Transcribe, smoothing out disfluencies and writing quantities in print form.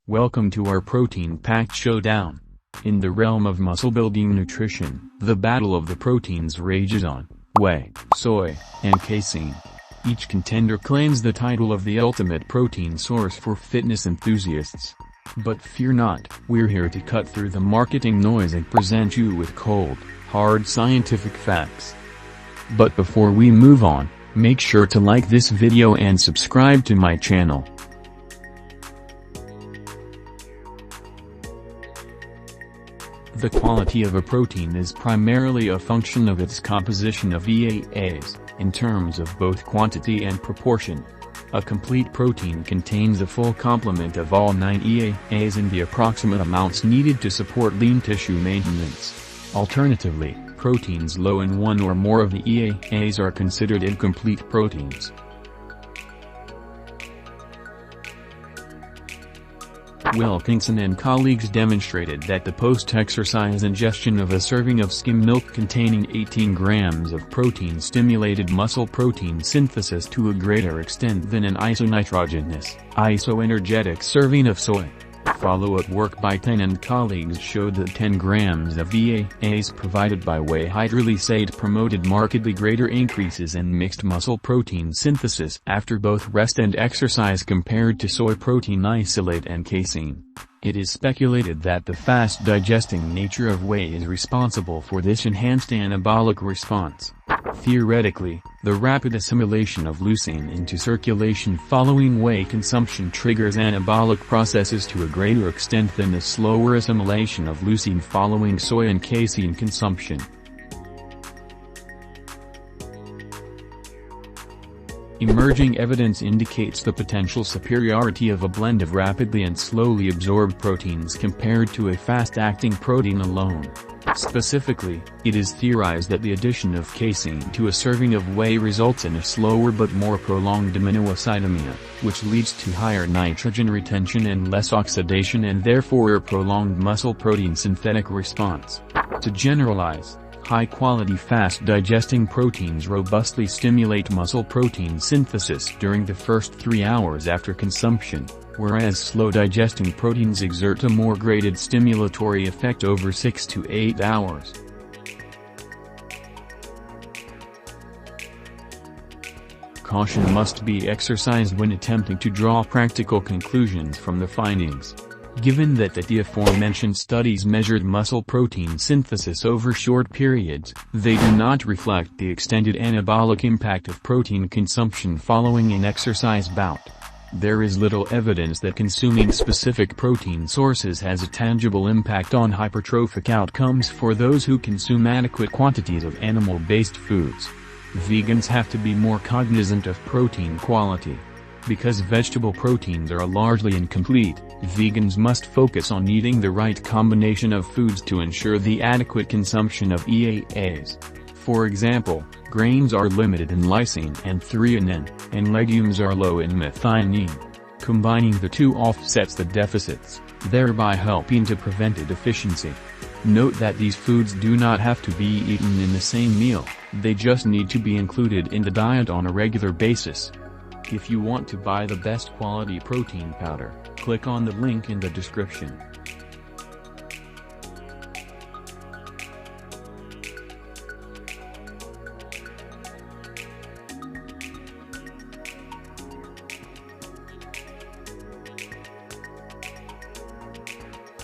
Welcome to our protein-packed showdown. In the realm of muscle-building nutrition, the battle of the proteins rages on. Whey, soy, and casein. Each contender claims the title of the ultimate protein source for fitness enthusiasts. But fear not, we're here to cut through the marketing noise and present you with cold, hard scientific facts. But before we move on, make sure to like this video and subscribe to my channel. The quality of a protein is primarily a function of its composition of EAAs, in terms of both quantity and proportion. A complete protein contains a full complement of all 9 EAAs in the approximate amounts needed to support lean tissue maintenance. Alternatively, proteins low in one or more of the EAAs are considered incomplete proteins. Wilkinson and colleagues demonstrated that the post-exercise ingestion of a serving of skim milk containing 18 grams of protein stimulated muscle protein synthesis to a greater extent than an isonitrogenous, isoenergetic serving of soy. Follow-up work by 10 and colleagues showed that 10 grams of EAAs provided by whey hydrolysate promoted markedly greater increases in mixed muscle protein synthesis after both rest and exercise compared to soy protein isolate and casein. It is speculated that the fast-digesting nature of whey is responsible for this enhanced anabolic response. Theoretically, the rapid assimilation of leucine into circulation following whey consumption triggers anabolic processes to a greater extent than the slower assimilation of leucine following soy and casein consumption. Emerging evidence indicates the potential superiority of a blend of rapidly and slowly absorbed proteins compared to a fast-acting protein alone. Specifically, it is theorized that the addition of casein to a serving of whey results in a slower but more prolonged aminoacidemia, which leads to higher nitrogen retention and less oxidation and therefore a prolonged muscle protein synthetic response. To generalize, high-quality fast-digesting proteins robustly stimulate muscle protein synthesis during the first 3 hours after consumption, whereas slow-digesting proteins exert a more graded stimulatory effect over 6 to 8 hours. Caution must be exercised when attempting to draw practical conclusions from the findings. Given that the aforementioned studies measured muscle protein synthesis over short periods, they do not reflect the extended anabolic impact of protein consumption following an exercise bout. There is little evidence that consuming specific protein sources has a tangible impact on hypertrophic outcomes for those who consume adequate quantities of animal-based foods. Vegans have to be more cognizant of protein quality. Because vegetable proteins are largely incomplete, vegans must focus on eating the right combination of foods to ensure the adequate consumption of EAAs. For example, grains are limited in lysine and threonine, and legumes are low in methionine. Combining the two offsets the deficits, thereby helping to prevent a deficiency. Note that these foods do not have to be eaten in the same meal, they just need to be included in the diet on a regular basis. If you want to buy the best quality protein powder, click on the link in the description.